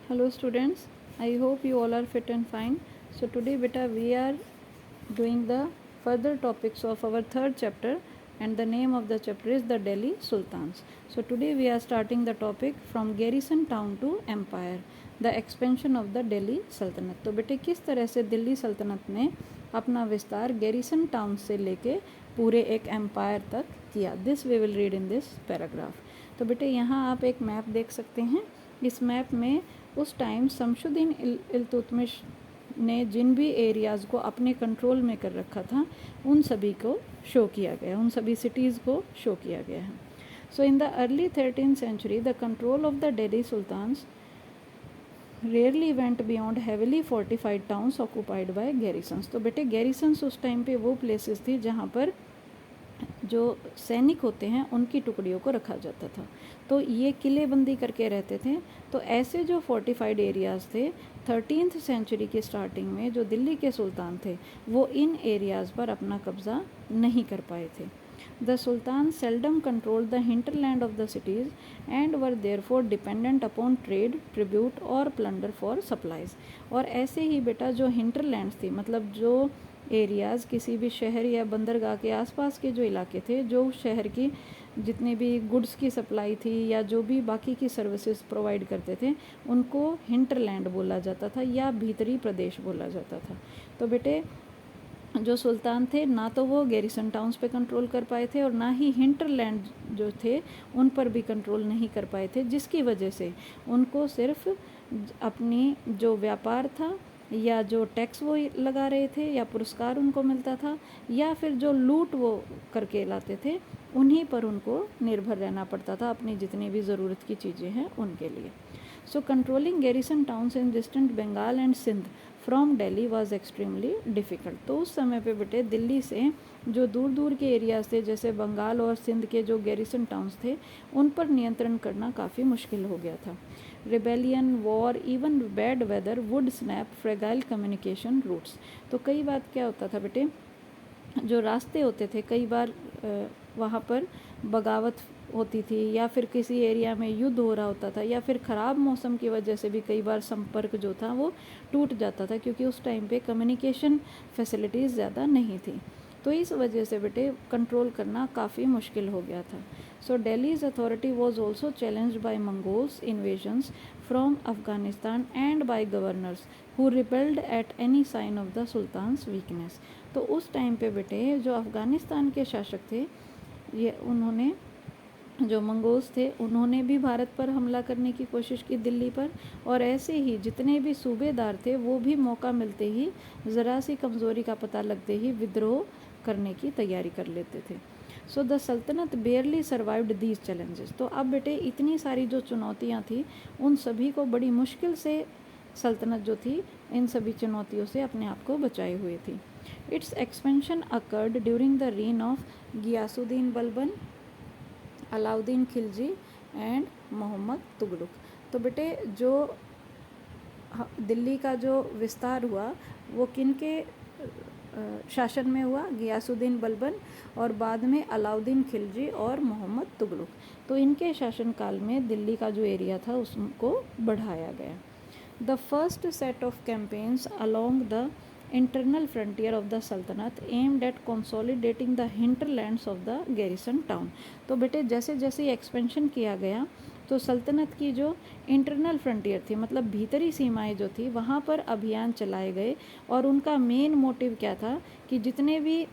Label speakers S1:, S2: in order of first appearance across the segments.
S1: Hello students, I hope you all are fit and fine. So today beta we are doing the further topics of our third chapter, and the name of the chapter is the Delhi Sultans. So today we are starting the topic from garrison town to empire, the expansion of the Delhi Sultanate. तो बेटे किस तरह से दिल्ली सल्तनत ने अपना विस्तार garrison town से लेके पूरे एक एम्पायर तक किया, this we will read in this paragraph. तो बेटे यहाँ आप एक मैप देख सकते हैं. इस मैप में उस टाइम शमशुद्दीन इल्तुतमिश ने जिन भी एरियाज़ को अपने कंट्रोल में कर रखा था उन सभी को शो किया गया, उन सभी सिटीज़ को शो किया गया है. So in the early 13th century the control of the Delhi sultans rarely went beyond heavily fortified towns occupied by garrisons. तो बेटे गैरिसन्स उस टाइम पे वो प्लेसेस थी जहाँ पर जो सैनिक होते हैं उनकी टुकड़ियों को रखा जाता था. तो ये किलेबंदी करके रहते थे. तो ऐसे जो फोर्टिफाइड एरियाज़ थे 13th सेंचुरी की स्टार्टिंग में जो दिल्ली के सुल्तान थे वो इन एरियाज़ पर अपना कब्ज़ा नहीं कर पाए थे. The sultan seldom controlled the hinterland of the cities and were therefore dependent upon trade, tribute और प्लंडर फॉर सप्लाईज. और ऐसे ही बेटा जो हिंटरलैंड्स थी, मतलब जो एरियाज़ किसी भी शहर या बंदरगाह के आसपास के जो इलाके थे, जो शहर की जितनी भी गुड्स की सप्लाई थी या जो भी बाकी की सर्विसेज प्रोवाइड करते थे उनको हिंटरलैंड बोला जाता था या भीतरी प्रदेश बोला जाता था. तो बेटे जो सुल्तान थे ना तो वो गैरिसन टाउन्स पे कंट्रोल कर पाए थे और ना ही हिंटरलैंड जो थे उन पर भी कंट्रोल नहीं कर पाए थे, जिसकी वजह से उनको सिर्फ अपनी जो व्यापार था या जो टैक्स वो लगा रहे थे या पुरस्कार उनको मिलता था या फिर जो लूट वो करके लाते थे उन्हीं पर उनको निर्भर रहना पड़ता था अपनी जितनी भी ज़रूरत की चीज़ें हैं उनके लिए. So controlling garrison towns in distant Bengal and Sindh from Delhi was extremely difficult. तो उस समय पे बेटे दिल्ली से जो दूर दूर के एरियाज़ थे जैसे बंगाल और सिंध के जो गैरिसन टाउन्स थे उन पर नियंत्रण करना काफ़ी मुश्किल हो गया था. Rebellion, war, even bad weather would snap fragile communication routes. तो कई बार क्या होता था बेटे, जो रास्ते होते थे कई बार वहाँ पर बगावत होती थी या फिर किसी एरिया में युद्ध हो रहा होता था या फिर ख़राब मौसम की वजह से भी कई बार संपर्क जो था वो टूट जाता था क्योंकि उस टाइम पे कम्युनिकेशन फैसिलिटीज़ ज़्यादा नहीं थी. तो इस वजह से बेटे कंट्रोल करना काफ़ी मुश्किल हो गया था. So Delhi's authority was also challenged by Mongols invasions from Afghanistan and by governors who rebelled at any sign of the sultan's weakness. तो उस टाइम पे बेटे जो अफ़गानिस्तान के शासक थे ये उन्होंने जो मंगोल्स थे उन्होंने भी भारत पर हमला करने की कोशिश की दिल्ली पर, और ऐसे ही जितने भी सूबेदार थे वो भी मौका मिलते ही ज़रा सी कमज़ोरी का पता लगते ही विद्रोह करने की तैयारी कर लेते थे. सो द सल्तनत बेयरली सर्वाइव्ड दीज चैलेंजेस. तो अब बेटे इतनी सारी जो चुनौतियाँ थी उन सभी को बड़ी मुश्किल से सल्तनत जो थी इन सभी चुनौतियों से अपने आप को बचाए हुए थी. Its expansion occurred during the reign of Ghiyasuddin Balban, Alauddin Khilji and Muhammad Tughlaq. तो बेटे जो दिल्ली का जो विस्तार हुआ वो किन के शासन में हुआ, गियासुद्दीन बलबन और बाद में अलाउद्दीन खिलजी और मोहम्मद तुगलक. तो इनके शासनकाल में दिल्ली का जो एरिया था उसको बढ़ाया गया. The first set of campaigns along the internal frontier of the sultanate aimed at consolidating the hinterlands of the garrison town. तो बेटे जैसे जैसे एक्सपेंशन किया गया तो सल्तनत की जो इंटरनल फ्रंटियर थी मतलब भीतरी सीमाएं जो थी वहाँ पर अभियान चलाए गए और उनका मेन मोटिव क्या था कि जितने भी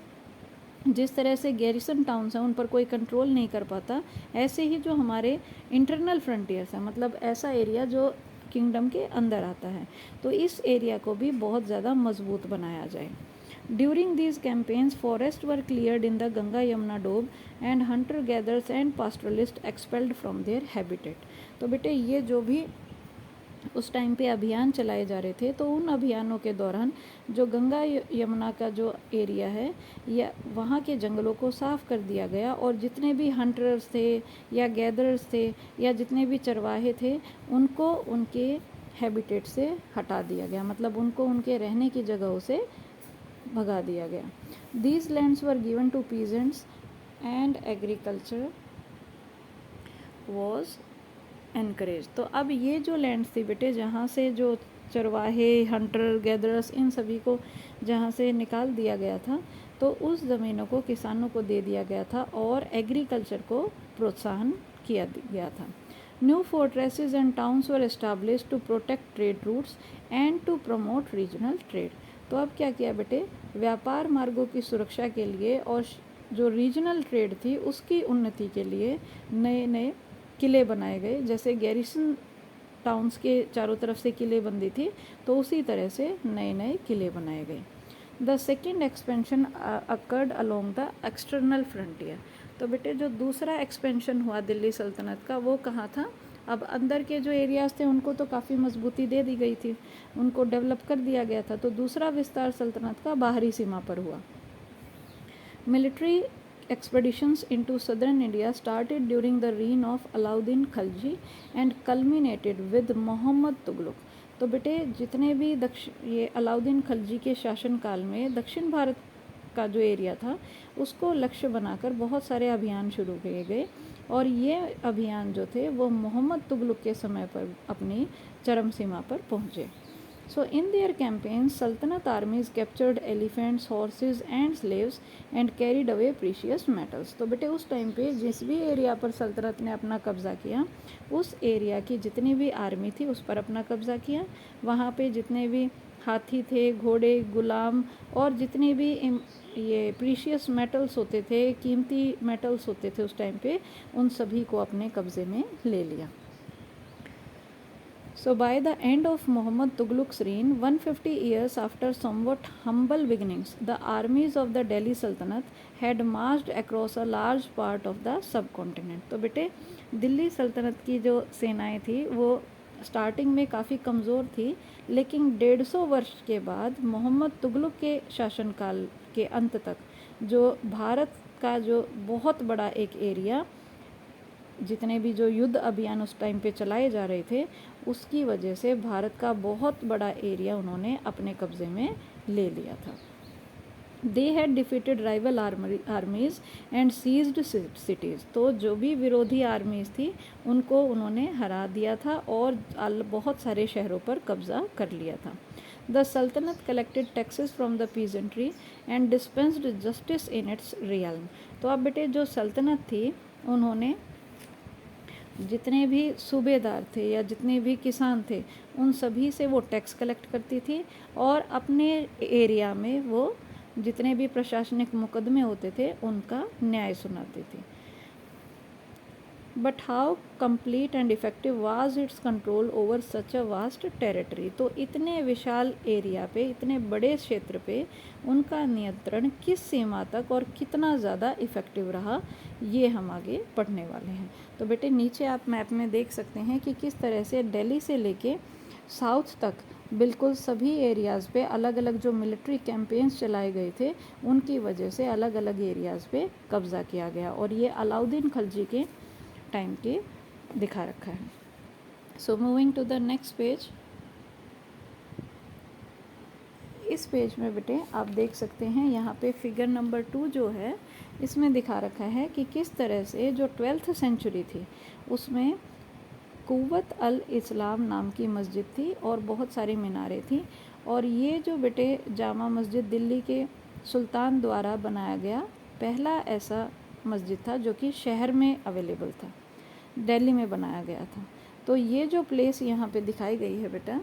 S1: जिस तरह से गैरिसन टाउन्स हैं उन पर कोई कंट्रोल नहीं कर पाता, ऐसे ही जो हमारे इंटरनल फ्रंटियर्स हैं मतलब ऐसा एरिया जो किंगडम के अंदर आता है तो इस एरिया को भी बहुत ज़्यादा मजबूत बनाया जाए. During these campaigns forest were cleared in the Ganga Yamuna doab and hunter gatherers and pastoralist expelled from their habitat. तो बेटे ये जो भी उस टाइम पे अभियान चलाए जा रहे थे तो उन अभियानों के दौरान जो गंगा यमुना का जो एरिया है या वहाँ के जंगलों को साफ़ कर दिया गया और जितने भी हंटर्स थे या गैदर्स थे या जितने भी चरवाहे थे उनको उनके हैबिटेट से हटा दिया गया, मतलब उनको उनके रहने की जगहों से भगा दिया गया. These lands were given to peasants and agriculture was encourage. तो अब ये जो लैंड थी बेटे, जहाँ से जो चरवाहे, हंटर गैदरर्स, इन सभी को जहाँ से निकाल दिया गया था, तो उस ज़मीनों को किसानों को दे दिया गया था और एग्रीकल्चर को प्रोत्साहन किया गया था। New fortresses and towns were establish to protect trade routes and to promote regional trade. तो अब क्या किया बेटे, व्यापार मार्गों की सुरक्षा के लिए और जो रीजनल ट्रेड थी उसकी उन्नति के लिए नए नए किले बनाए गए। जैसे गैरिसन टाउन्स के चारों तरफ से किलेबंदी थी, तो उसी तरह से नए नए किले बनाए गए। The second expansion occurred along the external frontier. तो बेटे जो दूसरा एक्सपेंशन हुआ दिल्ली सल्तनत का, वो कहाँ था? अब अंदर के जो एरियाज़ थे उनको तो काफ़ी मजबूती दे दी गई थी, उनको डेवलप कर दिया गया था। तो दूसरा विस्तार सल्तनत का बाहरी सीमा पर हुआ। Military expeditions into southern India started during the reign of Alauddin Khilji and culminated with Muhammad Tughlaq। तो बेटे जितने भी ये अलाउद्दीन खिलजी के शासनकाल में दक्षिण भारत का जो एरिया था उसको लक्ष्य बनाकर बहुत सारे अभियान शुरू किए गए, और ये अभियान जो थे वो मोहम्मद तुगलक के समय पर अपनी चरम सीमा पर पहुँचे। So in their campaigns, Sultanate armies captured elephants, horses and slaves and carried away precious metals। तो बेटे उस टाइम पे जिस भी एरिया पर सल्तनत ने अपना कब्ज़ा किया, उस एरिया की जितनी भी आर्मी थी उस पर अपना कब्ज़ा किया। वहाँ पे जितने भी हाथी थे, घोड़े, गुलाम और जितने भी ये प्रीशियस मेटल्स होते थे, कीमती मेटल्स होते थे उस टाइम पे, उन सभी को अपने कब्ज़े में ले लिया। So by the end of Muhammad Tughlaq's reign, 150 years after somewhat humble beginnings, the armies of the Delhi Sultanate had marched across a large part of the subcontinent। तो बेटे दिल्ली सल्तनत की जो सेनाएं थी वो स्टार्टिंग में काफ़ी कमज़ोर थी, लेकिन 150 वर्ष के बाद मोहम्मद तुगलक के शासनकाल के अंत तक जो भारत का जो बहुत बड़ा एक एरिया, जितने भी जो युद्ध अभियान उस टाइम पे चलाए जा रहे थे, उसकी वजह से भारत का बहुत बड़ा एरिया उन्होंने अपने कब्ज़े में ले लिया था। They had defeated rival armies and seized cities. तो जो भी विरोधी आर्मीज़ थी उनको उन्होंने हरा दिया था और बहुत सारे शहरों पर कब्ज़ा कर लिया था। द सल्तनत collected taxes from the peasantry and dispensed justice in its realm. तो अब बेटे जो सल्तनत थी उन्होंने जितने भी सूबेदार थे या जितने भी किसान थे उन सभी से वो टैक्स कलेक्ट करती थी और अपने एरिया में वो जितने भी प्रशासनिक मुकदमे होते थे उनका न्याय सुनाती थी। But how complete and effective was it's control over such a vast territory. तो इतने विशाल एरिया पे, इतने बड़े क्षेत्र पे उनका नियंत्रण किस सीमा तक और कितना ज़्यादा इफ़ेक्टिव रहा, ये हम आगे पढ़ने वाले हैं। तो बेटे नीचे आप मैप में देख सकते हैं कि किस तरह से दिल्ली से लेके साउथ तक बिल्कुल सभी एरियाज़ पे अलग अलग जो मिलिट्री कैंपेन्स चलाए गए थे उनकी वजह से अलग अलग एरियाज़ पे कब्ज़ा किया गया, और ये अलाउद्दीन खिलजी के टाइम के दिखा रखा है। So moving to the next page. इस पेज में बेटे आप देख सकते हैं यहाँ पे फिगर नंबर 2 जो है इसमें दिखा रखा है कि किस तरह से जो 12th सेंचुरी थी उसमें कुव्वत अल इस्लाम नाम की मस्जिद थी और बहुत सारी मीनारें थी, और ये जो बेटे जामा मस्जिद दिल्ली के सुल्तान द्वारा बनाया गया पहला ऐसा मस्जिद था जो कि शहर में अवेलेबल था, दिल्ली में बनाया गया था। तो ये जो प्लेस यहाँ पे दिखाई गई है बेटा,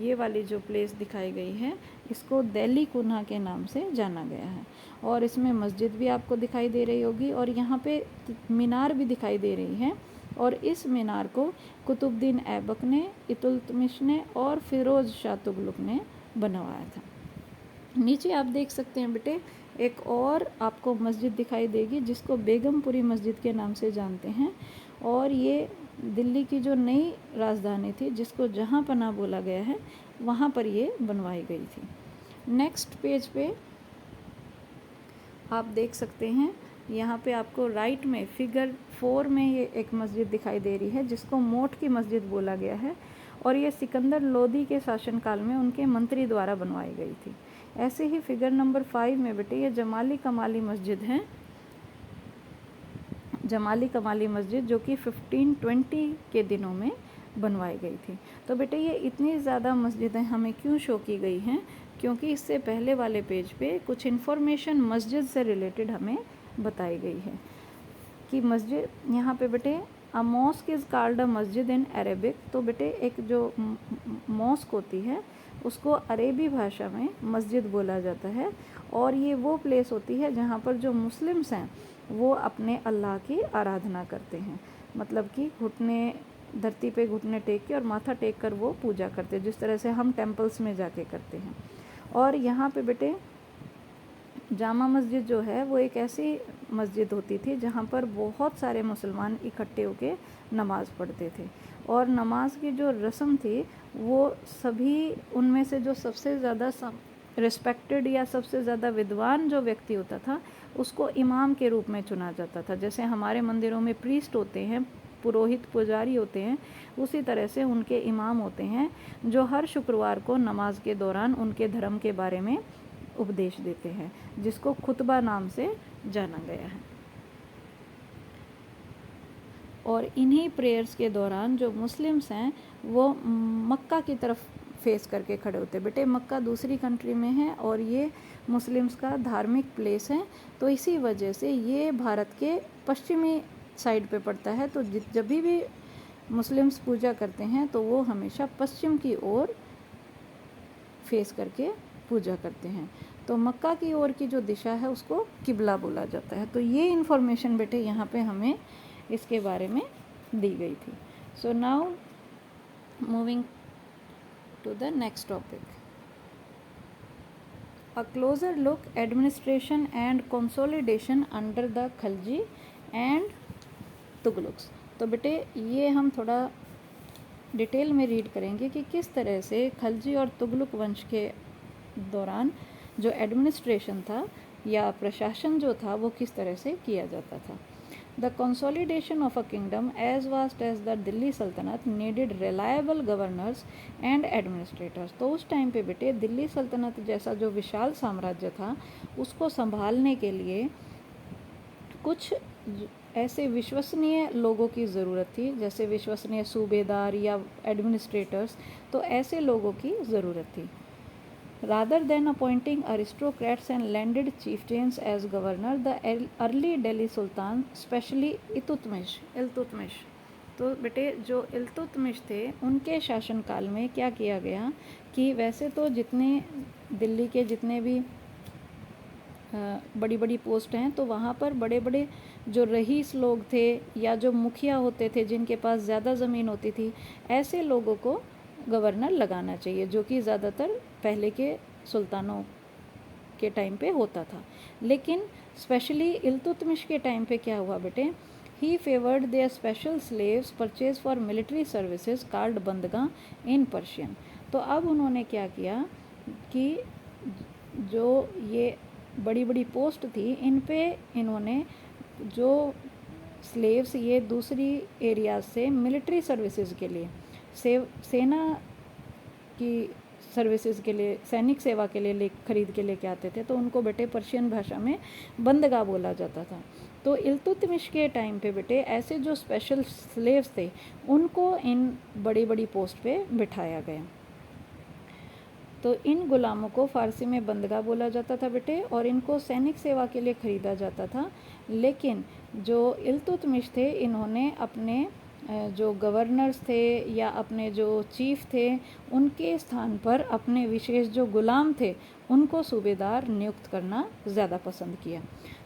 S1: ये वाली जो प्लेस दिखाई गई है इसको दिल्ली कुन्हा के नाम से जाना गया है, और इसमें मस्जिद भी आपको दिखाई दे रही होगी और यहाँ पे मीनार भी दिखाई दे रही है, और इस मीनार को कुतुबुद्दीन ऐबक ने, इल्तुतमिश ने और फिरोज़ शाह तुगलक ने बनवाया था। नीचे आप देख सकते हैं बेटे एक और आपको मस्जिद दिखाई देगी जिसको बेगमपुरी मस्जिद के नाम से जानते हैं, और ये दिल्ली की जो नई राजधानी थी जिसको जहाँ पनाह बोला गया है वहाँ पर ये बनवाई गई थी। नेक्स्ट पेज पे आप देख सकते हैं यहाँ पे आपको राइट में फिगर 4 में ये एक मस्जिद दिखाई दे रही है जिसको मोट की मस्जिद बोला गया है, और ये सिकंदर लोदी के शासनकाल में उनके मंत्री द्वारा बनवाई गई थी। ऐसे ही फिगर नंबर 5 में बेटे ये जमाली कमाली मस्जिद है जमाली कमाली मस्जिद, जो कि 1520 के दिनों में बनवाई गई थी। तो बेटे ये इतनी ज़्यादा मस्जिदें हमें क्यों शो की गई हैं, क्योंकि इससे पहले वाले पेज पे कुछ इन्फॉर्मेशन मस्जिद से रिलेटेड हमें बताई गई है कि मस्जिद यहाँ पे बेटे a mosque is called a मस्जिद इन अरेबिक। तो बेटे एक जो मॉस्क होती है उसको अरेबी भाषा में मस्जिद बोला जाता है, और ये वो प्लेस होती है जहाँ पर जो मुस्लिम्स हैं वो अपने अल्लाह की आराधना करते हैं, मतलब कि घुटने धरती पे घुटने टेक के और माथा टेक कर वो पूजा करते हैं, जिस तरह से हम टेम्पल्स में जाके करते हैं। और यहाँ पे बेटे जामा मस्जिद जो है वो एक ऐसी मस्जिद होती थी जहाँ पर बहुत सारे मुसलमान इकट्ठे होके नमाज़ पढ़ते थे, और नमाज की जो रस्म थी वो सभी उनमें से जो सबसे ज़्यादा रिस्पेक्टेड या सबसे ज़्यादा विद्वान जो व्यक्ति होता था उसको इमाम के रूप में चुना जाता था। जैसे हमारे मंदिरों में प्रीस्ट होते हैं, पुरोहित पुजारी होते हैं, उसी तरह से उनके इमाम होते हैं जो हर शुक्रवार को नमाज के दौरान उनके धर्म के बारे में उपदेश देते हैं, जिसको खुतबा नाम से जाना गया है। और इन्हीं प्रेयर्स के दौरान जो मुस्लिम्स हैं वो मक्का की तरफ फेस करके खड़े होते हैं। बेटे मक्का दूसरी कंट्री में है और ये मुस्लिम्स का धार्मिक प्लेस है, तो इसी वजह से ये भारत के पश्चिमी साइड पे पड़ता है। तो जब भी मुस्लिम्स पूजा करते हैं तो वो हमेशा पश्चिम की ओर फेस करके पूजा करते हैं। तो मक्का की ओर की जो दिशा है उसको किबला बोला जाता है। तो ये इन्फॉर्मेशन बेटे यहाँ पे हमें इसके बारे में दी गई थी। So now moving to the next topic, a closer look administration and consolidation under the Khalji and Tughluqs. तो बेटे ये हम थोड़ा डिटेल में रीड करेंगे कि किस तरह से खलजी और तुगलुक वंश के दौरान जो एडमिनिस्ट्रेशन था या प्रशासन जो था वो किस तरह से किया जाता था। The consolidation of a kingdom as vast as the Delhi सल्तनत needed reliable governors and administrators। तो उस टाइम पे बेटे दिल्ली सल्तनत जैसा जो विशाल साम्राज्य था उसको संभालने के लिए कुछ ऐसे विश्वसनीय लोगों की ज़रूरत थी, जैसे विश्वसनीय सूबेदार या एडमिनिस्ट्रेटर्स। तो ऐसे लोगों की ज़रूरत थी। Rather than appointing aristocrats and landed chieftains as governor, the early Delhi Sultan, especially Iltutmish, तो बेटे जो इल्तुतमिश थे उनके शासनकाल में क्या किया गया कि वैसे तो जितने दिल्ली के जितने भी बड़ी बड़ी पोस्ट हैं तो वहाँ पर बड़े बड़े जो रईस लोग थे या जो मुखिया होते थे जिनके पास ज़्यादा ज़मीन होती थी, ऐसे लोगों को गवर्नर लगाना चाहिए, जो कि ज़्यादातर पहले के सुल्तानों के टाइम पे होता था। लेकिन स्पेशली इल्तुतमिश के टाइम पे क्या हुआ बेटे, he favoured their special slaves purchase for military services called bandaga in Persian. तो अब उन्होंने क्या किया कि जो ये बड़ी बड़ी पोस्ट थी इन पे इन्होंने जो स्लेव्स ये दूसरी एरियाज से मिलिट्री सर्विसेज के लिए सेना की सर्विसेज के लिए सैनिक सेवा के लिए खरीद के लेके आते थे, तो उनको बेटे पर्शियन भाषा में बंदगा बोला जाता था। तो इल्तुतमिश के टाइम पे बेटे ऐसे जो स्पेशल स्लेव्स थे उनको इन बड़ी बड़ी पोस्ट पे बिठाया गया। तो इन गुलामों को फ़ारसी में बंदगा बोला जाता था बेटे, और इनको सैनिक सेवा के लिए ख़रीदा जाता था। लेकिन जो इल्तुतमिश थे इन्होंने अपने जो गवर्नर्स थे या अपने जो चीफ थे उनके स्थान पर अपने विशेष जो गुलाम थे उनको सूबेदार नियुक्त करना ज़्यादा पसंद किया।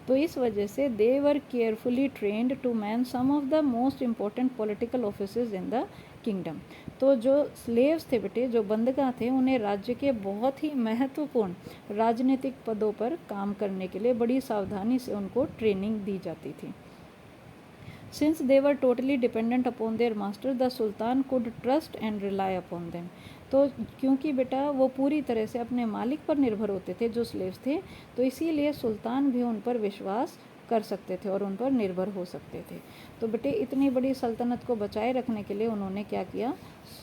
S1: तो इस वजह से they were carefully trained to man some of the most important political offices in the kingdom. तो जो स्लेव्स थे बेटे, जो बंदगा थे, उन्हें राज्य के बहुत ही महत्वपूर्ण राजनीतिक पदों पर काम करने के लिए बड़ी सावधानी से उनको ट्रेनिंग दी जाती थी। Since they were totally dependent upon their master, the Sultan could trust and rely upon them। तो क्योंकि बेटा वो पूरी तरह से अपने मालिक पर निर्भर होते थे जो स्लेव्स थे, तो इसीलिए सुल्तान भी उन पर विश्वास कर सकते थे और उन पर निर्भर हो सकते थे। तो बेटे इतनी बड़ी सल्तनत को बचाए रखने के लिए उन्होंने क्या किया,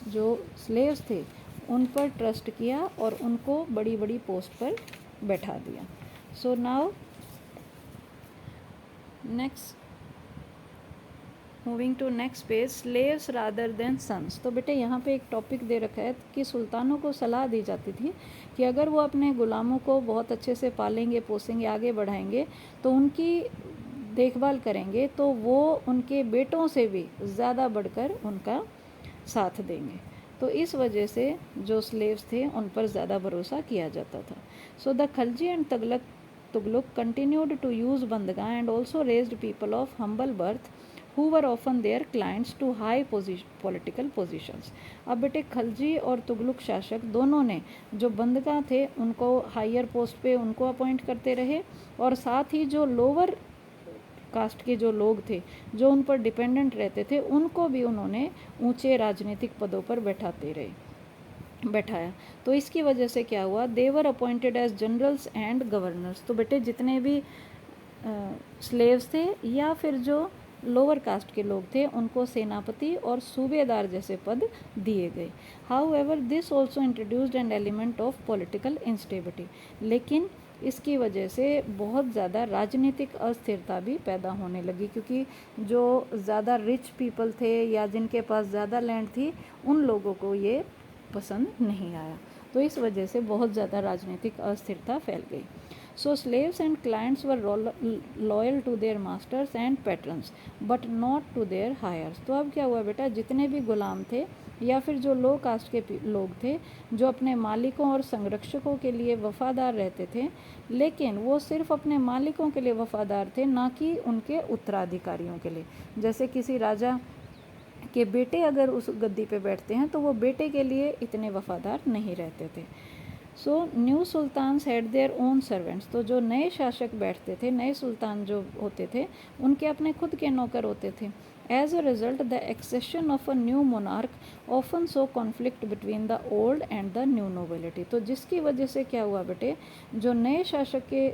S1: जो स्लेव्स थे उन पर ट्रस्ट किया और उनको बड़ी बड़ी पोस्ट पर बैठा दिया। So now next moving to next page, slaves rather than sons. तो बेटे यहाँ पे एक टॉपिक दे रखा है कि सुल्तानों को सलाह दी जाती थी कि अगर वो अपने गुलामों को बहुत अच्छे से पालेंगे, पोसेंगे, आगे बढ़ाएंगे, तो उनकी देखभाल करेंगे, तो वो उनके बेटों से भी ज़्यादा बढ़कर उनका साथ देंगे। तो इस वजह से जो स्लेव्स थे उन पर ज़्यादा भरोसा किया जाता था। So the Khalji and Tughlaq continued to use बंदगा and also raised people of humble birth who were often their clients to high political positions। अब बेटे खलजी और तुगलक शासक दोनों ने जो बंदगा थे उनको हायर पोस्ट पे उनको अपॉइंट करते रहे, और साथ ही जो लोअर कास्ट के जो लोग थे जो उन पर डिपेंडेंट रहते थे उनको भी उन्होंने ऊंचे राजनीतिक पदों पर बैठाया। तो इसकी वजह से क्या हुआ, they were appointed as generals and governors. तो बेटे जितने भी स्लेव्स थे या फिर जो लोअर कास्ट के लोग थे उनको सेनापति और सूबेदार जैसे पद दिए गए। How ever this also introduced an element of political instability. लेकिन इसकी वजह से बहुत ज़्यादा राजनीतिक अस्थिरता भी पैदा होने लगी, क्योंकि जो ज़्यादा रिच पीपल थे या जिनके पास ज़्यादा लैंड थी उन लोगों को ये पसंद नहीं आया। तो इस वजह से बहुत ज़्यादा राजनीतिक अस्थिरता फैल गई। So slaves and clients were loyal to their masters and patrons but not to their heirs. तो अब क्या हुआ बेटा, जितने भी गुलाम थे या फिर जो लो कास्ट के लोग थे जो अपने मालिकों और संरक्षकों के लिए वफादार रहते थे, लेकिन वो सिर्फ अपने मालिकों के लिए वफादार थे, ना कि उनके उत्तराधिकारियों के लिए। जैसे किसी राजा के बेटे अगर उस गद्दी पे बैठते हैं तो वो बेटे के लिए इतने वफादार नहीं रहते थे। So new sultans had their own servants. तो जो नए शासक बैठते थे, नए सुल्तान जो होते थे, उनके अपने खुद के नौकर होते थे। As a result the accession of a new monarch often saw conflict between the old and the new nobility. तो जिसकी वजह से क्या हुआ बेटे, जो नए शासक के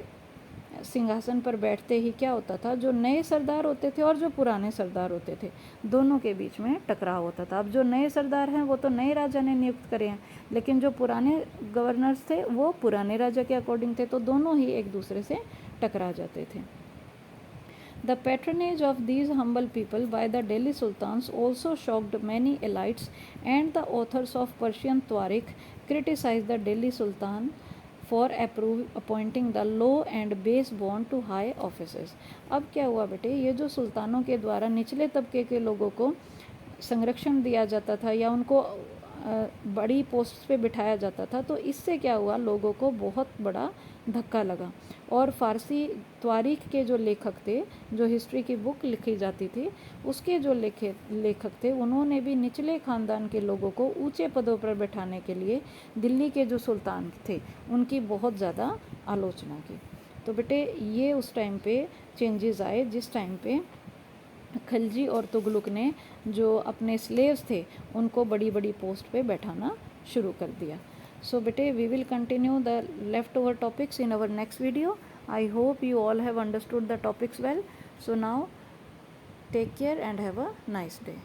S1: सिंहासन पर बैठते ही क्या होता था, जो नए सरदार होते थे और जो पुराने सरदार होते थे दोनों के बीच में टकराव होता था। अब जो नए सरदार हैं वो तो नए राजा ने नियुक्त करे हैं, लेकिन जो पुराने गवर्नर्स थे वो पुराने राजा के अकॉर्डिंग थे, तो दोनों ही एक दूसरे से टकरा जाते थे। The patronage of these humble people by the Delhi Sultans also shocked many elites, and the authors of Persian Tariq criticized the Delhi Sultan for appointing the low and base born to high offices. अब क्या हुआ बेटे, ये जो सुल्तानों के द्वारा निचले तबके के लोगों को संरक्षण दिया जाता था या उनको बड़ी पोस्ट पे बिठाया जाता था, तो इससे क्या हुआ, लोगों को बहुत बड़ा धक्का लगा। और फ़ारसी तारीख के जो लेखक थे, जो हिस्ट्री की बुक लिखी जाती थी, उसके जो लेखक थे उन्होंने भी निचले ख़ानदान के लोगों को ऊंचे पदों पर बैठाने के लिए दिल्ली के जो सुल्तान थे उनकी बहुत ज़्यादा आलोचना की। तो बेटे ये उस टाइम पे चेंजेस आए जिस टाइम पे खलजी और तुगलक ने जो अपने स्लेव्स थे उनको बड़ी बड़ी पोस्ट पे बैठाना शुरू कर दिया। सो बेटे we will continue the left over topics in our next video. I hope you all have understood the topics well. So now take care and have a nice day.